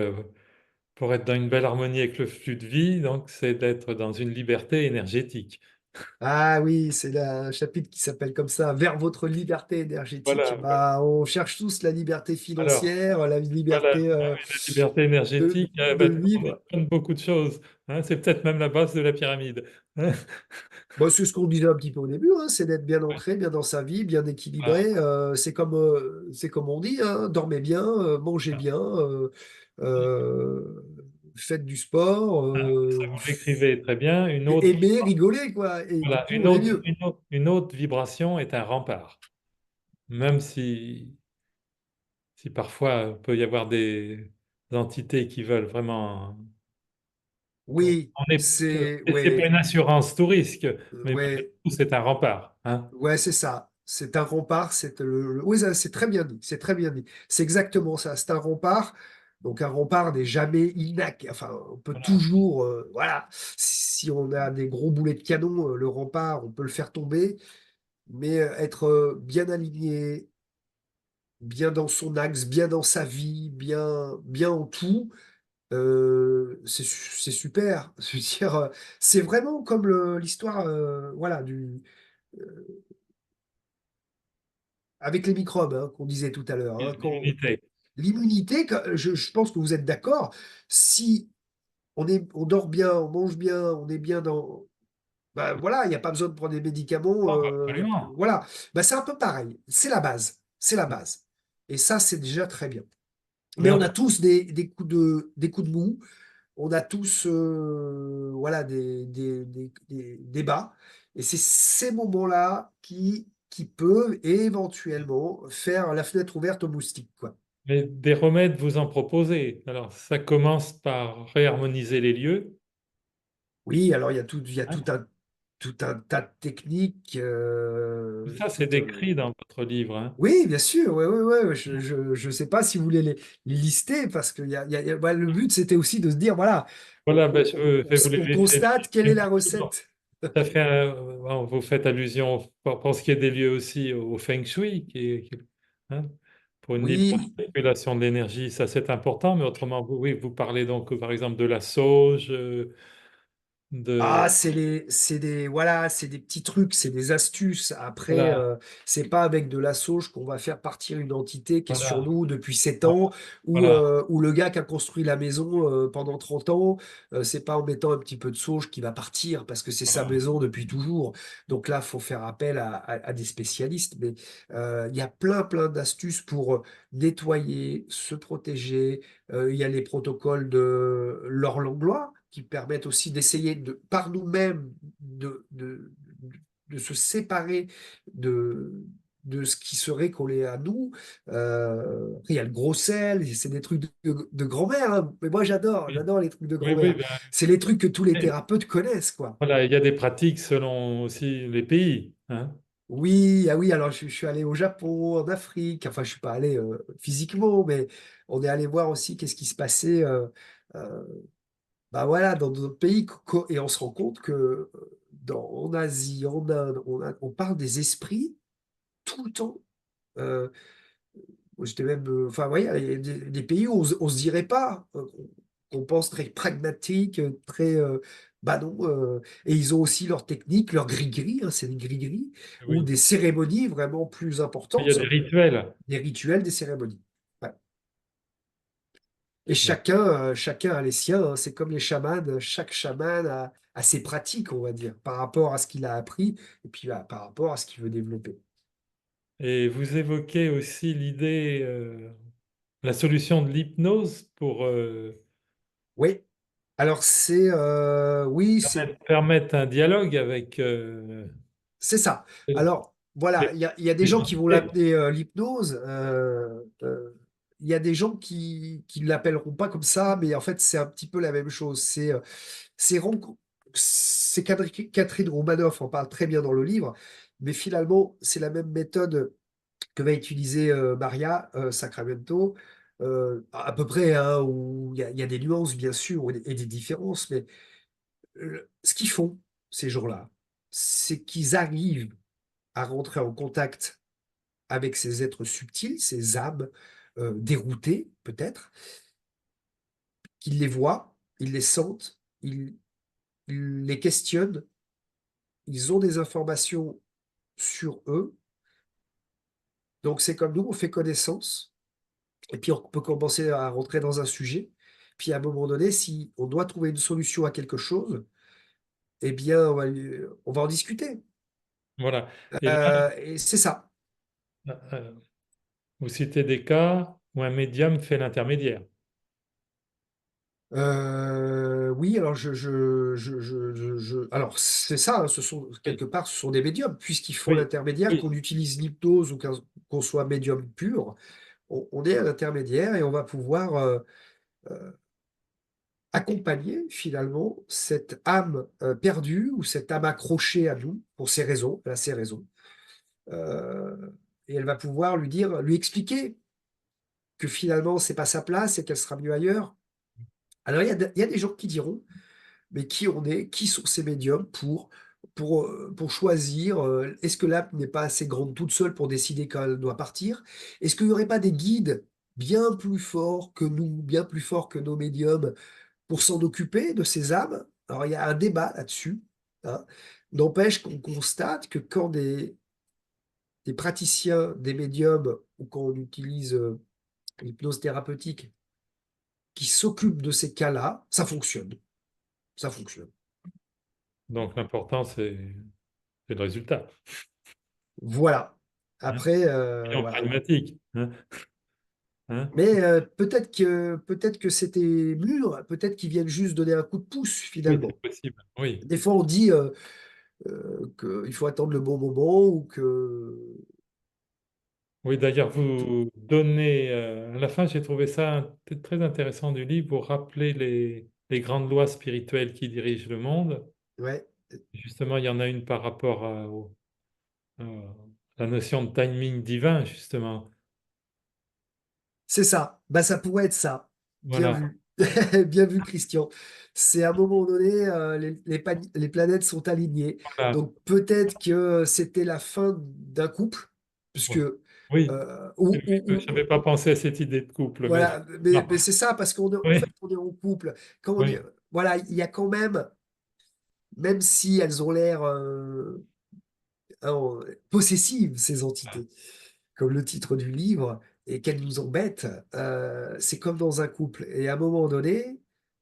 pour être dans une belle harmonie avec le flux de vie, donc, c'est d'être dans une liberté énergétique. Ah oui, c'est un chapitre qui s'appelle comme ça, Vers votre liberté énergétique. Voilà, voilà. Bah, on cherche tous la liberté Alors, financière, la voilà, liberté ah oui, la liberté énergétique, de bah, ça vivre. détonne beaucoup de choses, hein. C'est peut-être même la base de la pyramide, hein. Bon, c'est ce qu'on disait un petit peu au début, hein, c'est d'être bien ancré, bien dans sa vie, bien Voilà. équilibré. C'est comme on dit, hein, dormez bien, mangez bien. Euh, faites du sport, Ça, vous l'écrivez très bien. Une autre, aimez, rigolez, quoi. Et du voilà, coup, on est mieux. une autre vibration est un rempart. Même si parfois il peut y avoir des entités qui veulent vraiment. Oui, On est, c'est, c'est pas ouais, une assurance tout risque, mais malgré ouais, tout, c'est un rempart, hein. ouais, c'est ça. C'est un rempart. Oui, c'est très bien dit. C'est très bien dit. C'est exactement ça. C'est un rempart. Donc un rempart n'est jamais Enfin, on peut Voilà. toujours, voilà. Si on a des gros boulets de canon, le rempart, on peut le faire tomber. Mais être bien aligné, bien dans son axe, bien dans sa vie, bien en tout, c'est super. Je veux dire, c'est vraiment comme l'histoire, voilà, avec les microbes, hein, qu'on disait tout à l'heure, hein. L'immunité. L'immunité, je pense que vous êtes d'accord. Si on dort bien, on mange bien, on est bien dans, bah voilà, il n'y a pas besoin de prendre des médicaments. Oh, absolument. Voilà, bah, c'est un peu pareil. C'est la base. C'est la base. Et ça, c'est déjà très bien. Mais Mais on en a tous des coups de mou. On a tous voilà, des bas. Et c'est ces moments-là qui peuvent éventuellement faire la fenêtre ouverte aux moustiques, quoi. Mais des remèdes, vous en proposez. Alors, ça commence par réharmoniser les lieux, Oui, alors il y a hein. tout un tas de techniques. Tout ça, c'est décrit dans votre livre, hein. Oui, bien sûr, ouais, ouais, ouais. Je sais pas si vous voulez les lister, parce que bah, le but, c'était aussi de se dire, voilà, Voilà, ben, je vais vous les on laisser. constate quelle est la recette. Ça fait bon, vous faites allusion, pour ce qui est des lieux aussi, au Feng Shui, hein, pour une libre Oui, circulation de l'énergie, ça c'est important, mais autrement, oui, vous parlez donc par exemple de la sauge, de. ah, voilà, c'est des petits trucs, c'est des astuces. Après, Voilà, c'est pas avec de la sauge qu'on va faire partir une entité qui est sur voilà, nous depuis 7 ans, voilà, ou le gars qui a construit la maison pendant 30 ans, c'est pas en mettant un petit peu de sauge qu'il va partir parce que c'est sa voilà. maison depuis toujours. Donc là, faut faire appel à des spécialistes. Mais il y a plein d'astuces pour nettoyer, se protéger. Il y a les protocoles de l'or Langlois qui permettent aussi d'essayer par nous-mêmes de se séparer de, de ce qui serait collé à nous. Après, il y a le gros sel, c'est des trucs de grand-mère, hein. Mais moi, Oui, j'adore les trucs de oui, oui, grand-mère. ben, C'est les trucs que tous les oui. thérapeutes connaissent, quoi. Voilà, il y a des pratiques selon aussi les pays, hein. Oui, ah oui, alors je suis allé au Japon, en Afrique, enfin je suis pas allé physiquement, mais on est allé voir aussi qu'est-ce qui se passait euh, bah voilà, dans d'autres pays, et on se rend compte que en Asie, en Inde, on parle des esprits tout le temps. Euh, J'étais même, enfin, vous voyez, il y a des pays où on se dirait pas, qu'on pense très pragmatique, très, bah non, et ils ont aussi leurs techniques, leurs gris-gris, hein, c'est des gris-gris, ou Oui, des cérémonies vraiment plus il y a importantes, des rituels. des rituels, des cérémonies. Ouais. Et Ben, chacun a les siens, hein. C'est comme les chamans. Chaque chaman a ses pratiques, on va dire, par rapport à ce qu'il a appris et puis par rapport à ce qu'il veut développer. et vous évoquez aussi l'idée, la solution de l'hypnose pour Oui. Alors oui, permettre un dialogue avec c'est ça. les, Alors voilà, il y a des les gens qui vont entités. l'appeler l'hypnose. Il y a des gens qui ne l'appelleront pas comme ça, mais en fait, c'est un petit peu la même chose. C'est Catherine Romanoff en parle très bien dans le livre, mais finalement, c'est la même méthode que va utiliser Maria Sacramento, à peu près, hein, où il y a des nuances, bien sûr, et des différences, mais ce qu'ils font, ces gens-là, c'est qu'ils arrivent à rentrer en contact avec ces êtres subtils, ces âmes déroutées, peut-être, qu'ils les voient, ils les sentent, ils les questionnent, ils ont des informations sur eux. Donc c'est comme nous, on fait connaissance, et puis on peut commencer à rentrer dans un sujet. Puis à un moment donné, si on doit trouver une solution à quelque chose, eh bien, on va en discuter. Voilà. Et là, Et c'est ça. euh, vous citez des cas où un médium fait l'intermédiaire. Oui, alors alors c'est ça, hein, Oui, quelque part, ce sont des médiums, puisqu'ils font oui, l'intermédiaire, qu'on oui. utilise l'hypnose ou qu'on soit médium pur, on est un intermédiaire et on va pouvoir accompagner finalement cette âme perdue ou cette âme accrochée à nous pour ces raisons, elle a ses raisons, euh, et elle va pouvoir lui dire, lui expliquer que finalement c'est pas sa place et qu'elle sera mieux ailleurs. Alors il y a des gens qui diront, mais qui on est, qui sont ces médiums pour choisir, est-ce que l'âme n'est pas assez grande toute seule pour décider quand elle doit partir? Est-ce qu'il n'y aurait pas des guides bien plus forts que nous, bien plus forts que nos médiums pour s'en occuper de ces âmes? Alors il y a un débat là-dessus, hein. N'empêche qu'on constate que quand des praticiens, des médiums, ou quand on utilise l'hypnose thérapeutique, qui s'occupent de ces cas-là, ça fonctionne. Ça fonctionne. Donc l'important, c'est le résultat, Voilà. hein. Après, Soyons voilà. pragmatiques, hein, hein. Mais peut-être que c'était mûr, peut-être qu'ils viennent juste donner un coup de pouce Oui, finalement. c'est possible. Oui. Des fois, on dit qu'il faut attendre le bon moment ou que Oui, d'ailleurs, vous donnez, à la fin, j'ai trouvé ça très intéressant du livre, vous rappelez les grandes lois spirituelles qui dirigent le monde. ouais, Justement, il y en a une par rapport à la notion de timing divin, justement. c'est ça. Bah, ça pourrait être ça. Bien Voilà, vu. Bien vu, Christian. C'est à un moment donné, les planètes sont alignées. voilà. Donc peut-être que c'était la fin d'un couple, puisque Ouais. Oui, je n'avais pas pensé à cette idée de couple, mais voilà, non. mais c'est ça, parce qu'en fait, Oui, on est en couple. Quand on est, oui, voilà, il y a quand même si elles ont l'air hein, possessives, ces entités, comme le titre du livre, et qu'elles nous embêtent, c'est comme dans un couple. Et à un moment donné,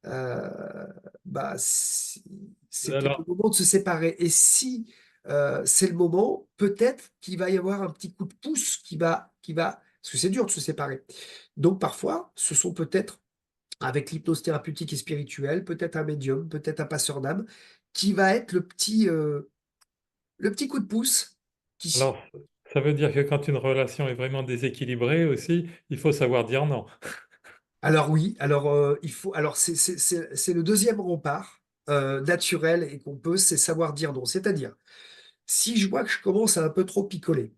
euh, bah, c'est peut-être le alors, moment de se séparer. Et si c'est le moment, peut-être qu'il va y avoir un petit coup de pouce parce que c'est dur de se séparer. Donc parfois, ce sont peut-être avec l'hypnose thérapeutique et spirituelle, peut-être un médium, peut-être un passeur d'âme, qui va être le petit coup de pouce qui... alors, ça veut dire que quand une relation est vraiment déséquilibrée aussi, il faut savoir dire non. Alors oui, alors alors c'est le deuxième rempart naturel et qu'on peut, c'est savoir dire non. C'est-à-dire, si je vois que je commence à un peu trop picoler,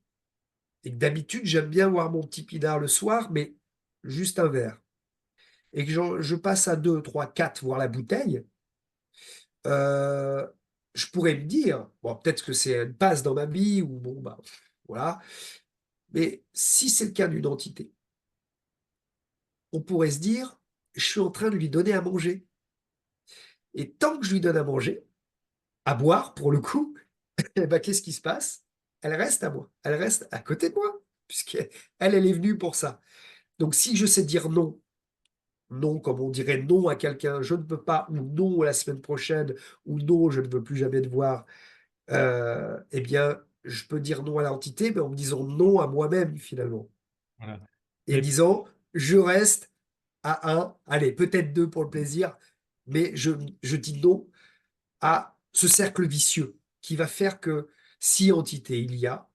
et que d'habitude j'aime bien boire mon petit pinard le soir, mais juste un verre, et que je passe à 2, 3, 4, voire la bouteille, euh, je pourrais me dire, bon, peut-être que c'est une passe dans ma vie, ou bon, bah, voilà. Mais si c'est le cas d'une entité, on pourrait se dire, je suis en train de lui donner à manger. Et tant que je lui donne à manger, à boire pour le coup, eh ben, qu'est-ce qui se passe? Elle reste à moi, elle reste à côté de moi, puisqu'elle elle est venue pour ça. Donc si je sais dire non, non comme on dirait non à quelqu'un, je ne peux pas, ou non la semaine prochaine, ou non, je ne veux plus jamais te voir, eh bien, je peux dire non à l'entité, mais en me disant non à moi-même finalement. Voilà. Et Mais disant, je reste à un, allez, peut-être deux pour le plaisir, mais je dis non à ce cercle vicieux qui va faire que si entité il y a,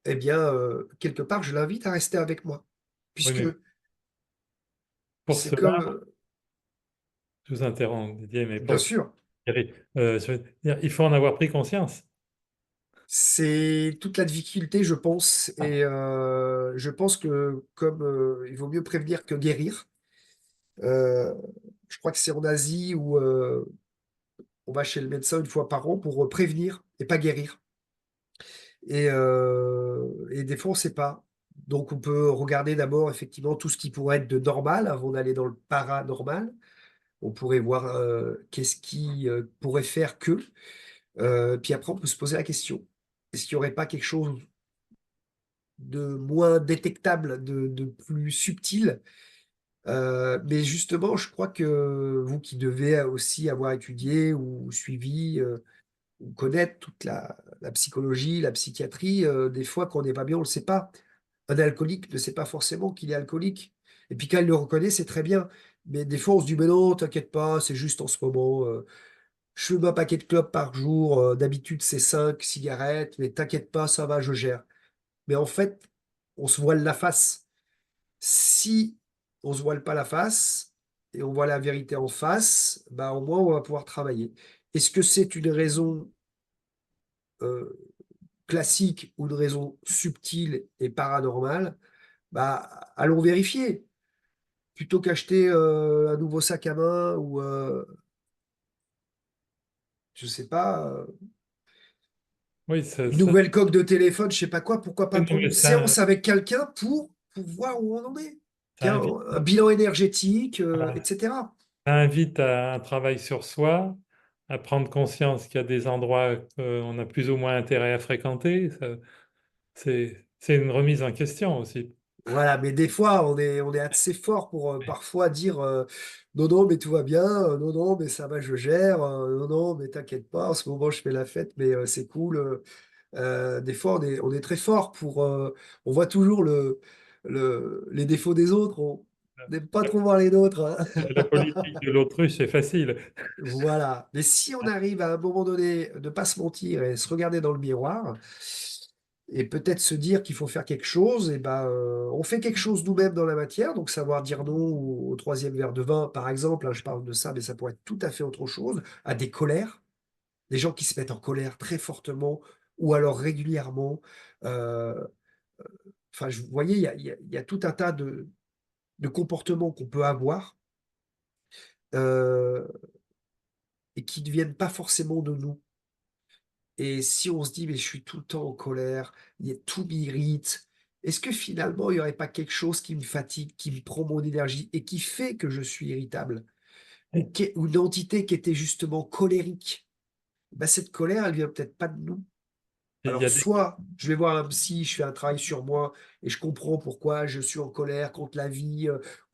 eh bien, quelque part, je l'invite à rester avec moi. oui, Puisque mais pour c'est cela, comme, je vous interromps, Didier, mais bien pour sûr, je veux dire, il faut en avoir pris conscience. c'est toute la difficulté, je pense. Ah, Et je pense que comme il vaut mieux prévenir que guérir, euh, je crois que c'est en Asie où on va chez le médecin une fois par an pour prévenir et pas guérir. Et des fois, on ne sait pas. Donc, on peut regarder d'abord effectivement tout ce qui pourrait être de normal avant d'aller dans le paranormal. On pourrait voir qu'est-ce qui pourrait faire que. Puis après, on peut se poser la question. Est-ce qu'il n'y aurait pas quelque chose de moins détectable, de plus subtil? Mais justement, je crois que vous qui devez aussi avoir étudié ou suivi ou connaître toute la psychologie, la psychiatrie, des fois, quand on n'est pas bien, on ne le sait pas. Un alcoolique ne sait pas forcément qu'il est alcoolique. Et puis quand il le reconnaît, c'est très bien. Mais des fois, on se dit, mais non, t'inquiète pas, c'est juste en ce moment. Je fume un paquet de clopes par jour. D'habitude, c'est 5 cigarettes, mais t'inquiète pas, ça va, je gère. Mais en fait, on se voile la face. Si on se voile pas la face et on voit la vérité en face, bah, au moins, on va pouvoir travailler. Est-ce que c'est une raison euh, classique ou une raison subtile et paranormale? Bah, allons vérifier. Plutôt qu'acheter un nouveau sac à main ou, je sais pas, Oui, une nouvelle coque de téléphone, je sais pas quoi, pourquoi pas oui, non, prendre mais une séance avec quelqu'un pour voir où on en est. ça Tiens, invite, un bilan énergétique, voilà, etc. ça invite à un travail sur soi, à prendre conscience qu'il y a des endroits qu'on a plus ou moins intérêt à fréquenter. C'est une remise en question aussi. Voilà, mais des fois, on est assez fort pour parfois dire non, non, mais tout va bien, non, non, mais ça va, je gère, non, non, mais t'inquiète pas, en ce moment, je fais la fête, mais c'est cool. Des fois, on est très fort pour. On voit toujours les défauts des autres, on n'aime pas trop voir les nôtres, hein. La politique de l'autruche, c'est facile. Voilà. Mais si on arrive à un moment donné de pas se mentir et se regarder dans le miroir et peut-être se dire qu'il faut faire quelque chose, et ben on fait quelque chose nous-mêmes dans la matière, donc savoir dire non au troisième verre de vin, par exemple, hein, je parle de ça, mais ça pourrait être tout à fait autre chose, à des colères, des gens qui se mettent en colère très fortement ou alors régulièrement. Euh, Enfin, vous voyez, il y a tout un tas de comportements qu'on peut avoir euh, et qui ne viennent pas forcément de nous. Et si on se dit, mais je suis tout le temps en colère, tout m'irrite, est-ce que finalement, il n'y aurait pas quelque chose qui me fatigue, qui me prend mon énergie et qui fait que je suis irritable? Ou une entité qui était justement colérique? Ben, cette colère, elle vient peut-être pas de nous. Il y Alors, a des, soit je vais voir un psy, je fais un travail sur moi et je comprends pourquoi je suis en colère contre la vie,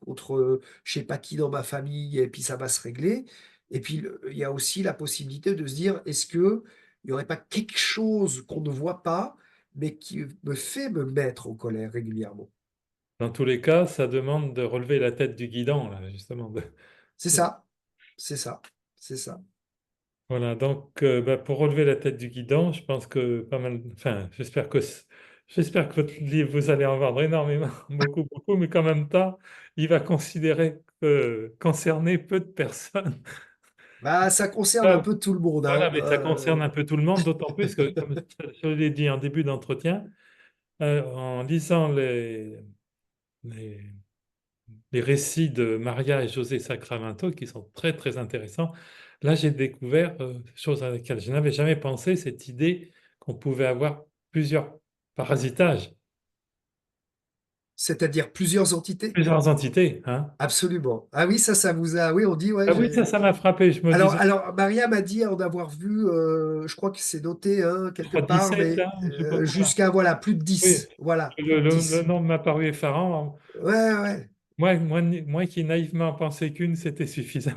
contre je sais pas qui dans ma famille, et puis ça va se régler. Et puis, il y a aussi la possibilité de se dire, est-ce que il n'y aurait pas quelque chose qu'on ne voit pas, mais qui me fait me mettre en colère régulièrement? Dans tous les cas, ça demande de relever la tête du guidon, là, justement. C'est ça, c'est ça, c'est ça. Voilà, donc bah, pour relever la tête du guidon, je pense que pas mal, enfin, j'espère que votre livre, vous allez en vendre énormément, beaucoup, beaucoup, mais qu'en même temps, il va concerner peu de personnes. Bah, ça concerne un Ah, peu tout le monde, voilà, hein. mais ça concerne un peu tout le monde, d'autant plus que, comme je l'ai dit en début d'entretien, en lisant les, les récits de Maria et José Sacramento, qui sont très, très intéressants, là, j'ai découvert, chose à laquelle je n'avais jamais pensé, cette idée qu'on pouvait avoir plusieurs parasitages, C'est-à-dire plusieurs entités. plusieurs entités, hein. Absolument. Ah oui, ça vous a. Oui, on dit, ouais, Ah oui, ça m'a frappé. Je me disais, Alors, Maria m'a dit en avoir vu, je crois que c'est noté hein, je quelque crois part, 17, mais hein, je sais pas quoi. jusqu'à voilà, plus de Oui, 10. Voilà, plus le, de le 10. nombre m'a paru effarant. Ouais, ouais. Moi qui naïvement pensais qu'une, c'était suffisant.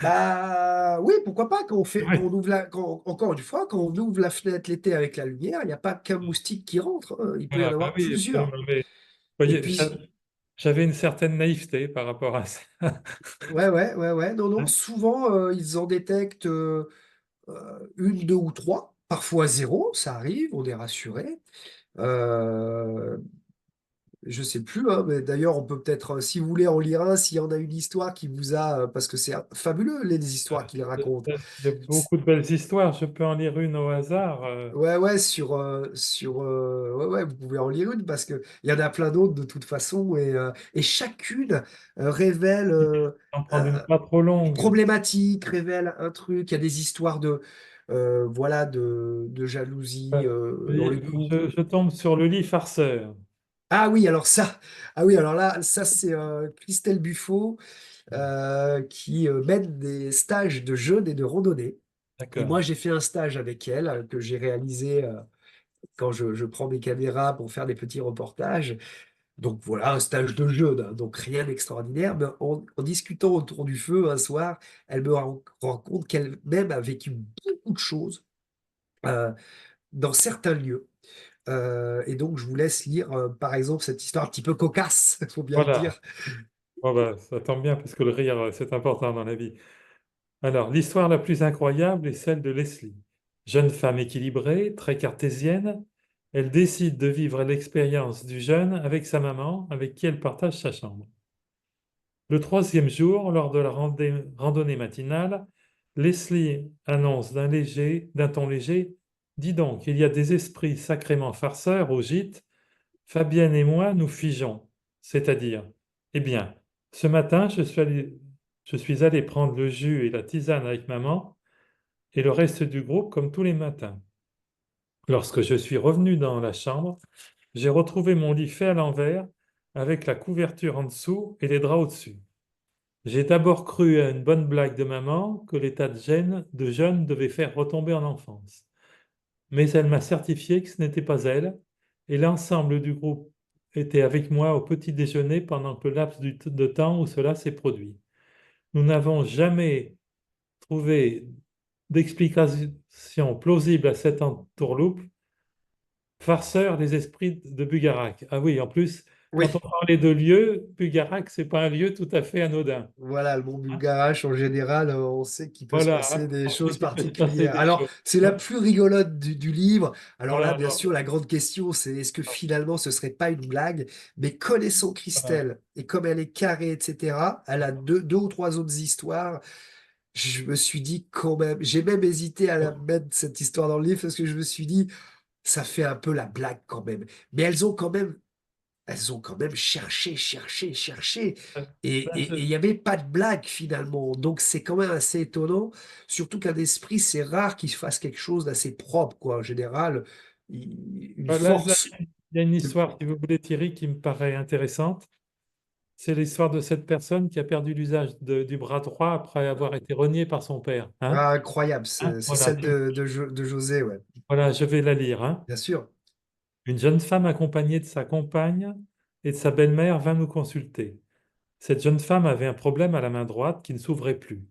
Bah oui, pourquoi pas quand Oui, on ouvre encore une fois, quand on ouvre la fenêtre l'été avec la lumière, il n'y a pas qu'un moustique qui rentre, hein. Il peut y en voilà, bah avoir oui, plusieurs. absolument. Mais, vous Et voyez, puis, j'avais une certaine naïveté par rapport à ça. ouais, ouais, ouais, ouais. Non, non, Hein. souvent, ils en détectent une, deux ou trois, parfois zéro, ça arrive, on est rassuré. Euh, Je sais plus, hein, mais d'ailleurs, on peut peut-être, si vous voulez en lire un, s'il y en a une histoire qui vous a, parce que c'est fabuleux, les histoires qu'il raconte. Il y a beaucoup de belles histoires. Je peux en lire une au hasard. Ouais, ouais, ouais, ouais, vous pouvez en lire une parce que il y en a plein d'autres de toute façon et chacune révèle En prendre une euh, pas trop une longue. problématique, révèle un truc. Il y a des histoires voilà, de jalousie dans le couple. Je tombe sur le lit farceur. Ah oui, alors ça, ah oui, alors là, ça c'est Christelle Buffo qui mène des stages de jeûne et de randonnée. Et D'accord. moi, j'ai fait un stage avec elle que j'ai réalisé quand je prends mes caméras pour faire des petits reportages. Donc voilà, un stage de jeûne, hein, donc rien d'extraordinaire. Mais en discutant autour du feu un soir, elle me rend compte qu'elle-même a vécu beaucoup de choses euh, dans certains lieux. Et donc, je vous laisse lire, par exemple, cette histoire un petit peu cocasse, il faut bien le Voilà. dire, Bon, bah, ça tombe bien parce que le rire, c'est important dans la vie. Alors, l'histoire la plus incroyable est celle de Leslie. Jeune femme équilibrée, très cartésienne, elle décide de vivre l'expérience du jeûne avec sa maman, avec qui elle partage sa chambre. Le troisième jour, lors de la randonnée matinale, Leslie annonce d'un ton léger, dis donc, il y a des esprits sacrément farceurs au gîte. Fabienne et moi, nous figeons. C'est-à-dire, eh bien, ce matin, je suis allé prendre le jus et la tisane avec maman et le reste du groupe comme tous les matins. Lorsque je suis revenu dans la chambre, j'ai retrouvé mon lit fait à l'envers avec la couverture en dessous et les draps au-dessus. J'ai d'abord cru à une bonne blague de maman que l'état de jeûne devait faire retomber en enfance. Mais elle m'a certifié que ce n'était pas elle, et l'ensemble du groupe était avec moi au petit déjeuner pendant le laps de temps où cela s'est produit. Nous n'avons jamais trouvé d'explication plausible à cette entourloupe. Farceur des esprits de Bugarac. Ah oui, en plus, quand on Oui, parlait de lieu, Bugarac, c'est pas un lieu tout à fait anodin. voilà, le monde du Hein. garage, en général, on sait qu'il peut se Voilà, passer hein, des on sait choses qu'il peut se passer particulières. des Alors, choses. c'est la Hein. plus rigolote du livre. Alors là, Voilà, bien sûr, alors, la grande question, c'est est-ce que finalement, ce serait pas une blague? Mais connaissant voilà. Christelle, et comme elle est carrée, etc., elle a deux ou trois autres histoires. Je me suis dit quand même, j'ai même hésité à la mettre, cette histoire dans le livre, parce que je me suis dit, ça fait un peu la blague quand même. Mais elles ont quand même cherché, cherché, cherché. Ben, Et il n'y avait pas de blague finalement. Donc c'est quand même assez étonnant. Surtout qu'un esprit, c'est rare qu'il fasse quelque chose d'assez propre, quoi. En général, une là, force. il y a une histoire, si vous voulez, Thierry, qui me paraît intéressante. C'est l'histoire de cette personne qui a perdu l'usage du bras droit après avoir été renié par son père. Hein. Ah, incroyable. Hein, C'est voilà, celle de José, ouais. voilà, je vais la lire. Hein. Bien sûr. Une jeune femme accompagnée de sa compagne et de sa belle-mère vint nous consulter. Cette jeune femme avait un problème à la main droite qui ne s'ouvrait plus.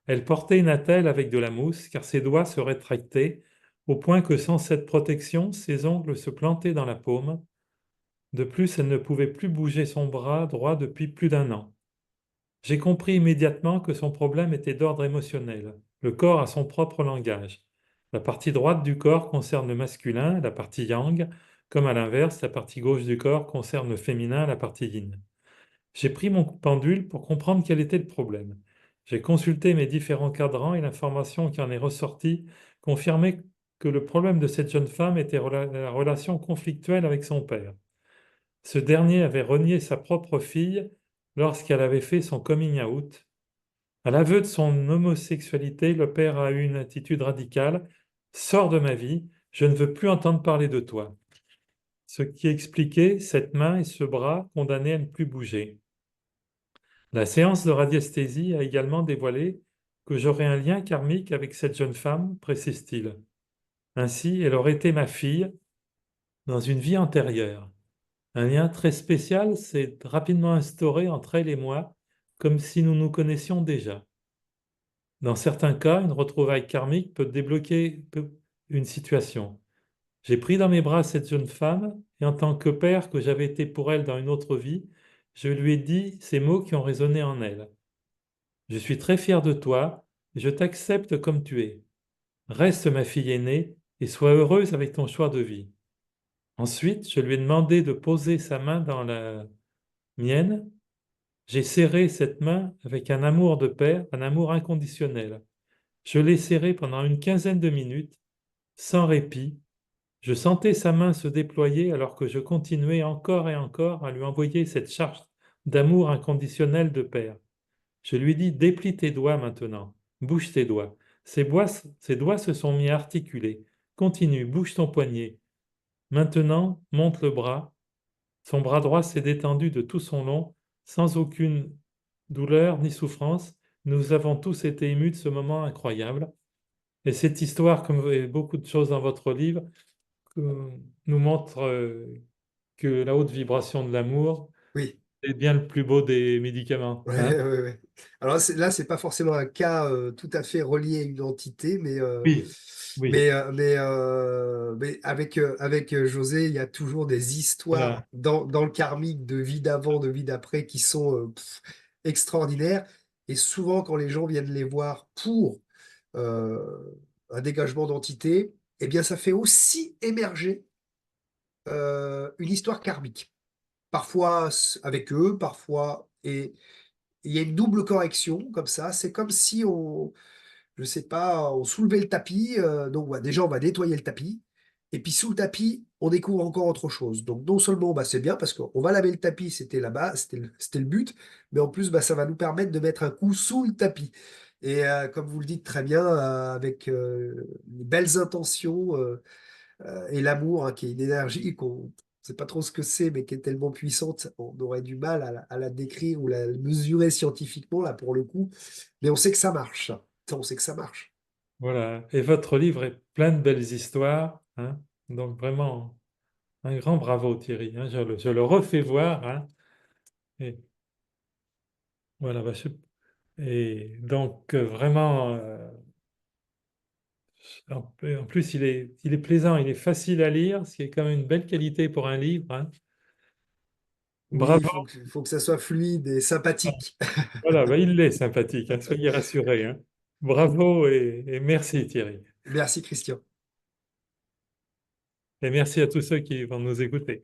Elle portait une attelle avec de la mousse car ses doigts se rétractaient au point que sans cette protection, ses ongles se plantaient dans la paume. De plus, elle ne pouvait plus bouger son bras droit depuis plus d'un an. J'ai compris immédiatement que son problème était d'ordre émotionnel. Le corps a son propre langage. La partie droite du corps concerne le masculin, la partie yang, comme à l'inverse, la partie gauche du corps concerne le féminin, la partie yin. J'ai pris mon pendule pour comprendre quel était le problème. J'ai consulté mes différents cadrans et l'information qui en est ressortie confirmait que le problème de cette jeune femme était la relation conflictuelle avec son père. Ce dernier avait renié sa propre fille lorsqu'elle avait fait son coming out. À l'aveu de son homosexualité, le père a eu une attitude radicale. Sors de ma vie, je ne veux plus entendre parler de toi. Ce qui expliquait cette main et ce bras condamnés à ne plus bouger. La séance de radiesthésie a également dévoilé que j'aurais un lien karmique avec cette jeune femme, précise-t-il. Ainsi, elle aurait été ma fille dans une vie antérieure. Un lien très spécial s'est rapidement instauré entre elle et moi, comme si nous nous connaissions déjà. Dans certains cas, une retrouvaille karmique peut débloquer une situation. J'ai pris dans mes bras cette jeune femme et en tant que père que j'avais été pour elle dans une autre vie, je lui ai dit ces mots qui ont résonné en elle. Je suis très fier de toi et je t'accepte comme tu es. Reste ma fille aînée et sois heureuse avec ton choix de vie. Ensuite, je lui ai demandé de poser sa main dans la mienne. J'ai serré cette main avec un amour de père, un amour inconditionnel. Je l'ai serrée pendant une quinzaine de minutes, sans répit. Je sentais sa main se déployer alors que je continuais encore et encore à lui envoyer cette charge d'amour inconditionnel de père. Je lui dis, déplie tes doigts maintenant, bouge tes doigts. Ses doigts se sont mis à articuler. Continue, bouge ton poignet. Maintenant, monte le bras. Son bras droit s'est détendu de tout son long, sans aucune douleur ni souffrance. Nous avons tous été émus de ce moment incroyable. Et cette histoire, comme beaucoup de choses dans votre livre, nous montre que la haute vibration de l'amour Oui. c'est bien le plus beau des médicaments, Ouais, hein? ouais, ouais. Alors là, c'est pas forcément un cas tout à fait relié à une entité, Oui, oui, mais avec José, il y a toujours des histoires voilà, dans le karmique de vie d'avant, de vie d'après qui sont extraordinaires. Et souvent, quand les gens viennent les voir pour euh, un dégagement d'entité, eh bien, ça fait aussi émerger une histoire karmique. Parfois avec eux, parfois, et il y a une double correction comme ça. C'est comme si on, je sais pas, on soulevait le tapis. Donc ouais, déjà, on va nettoyer le tapis. Et puis sous le tapis, on découvre encore autre chose. Donc non seulement bah, c'est bien parce qu'on va laver le tapis, c'était là-bas, c'était le but, mais en plus bah, ça va nous permettre de mettre un coup sous le tapis. Et comme vous le dites très bien, avec les belles intentions et l'amour, hein, qui est une énergie qu'on ne sait pas trop ce que c'est, mais qui est tellement puissante, on aurait du mal à la décrire ou la mesurer scientifiquement, là, pour le coup. Mais on sait que ça marche. Ça, on sait que ça marche. voilà. Et votre livre est plein de belles histoires, hein? Donc vraiment, un grand bravo Thierry, hein? Je le refais voir, hein? Et voilà, et donc vraiment, en plus il est plaisant, il est facile à lire, ce qui est quand même une belle qualité pour un livre, hein? Oui, Bravo. faut que ça soit fluide et sympathique. Voilà, bah, il est sympathique, hein, soyez rassurés, hein. Bravo et merci Thierry. Merci, Christian. Et merci à tous ceux qui vont nous écouter.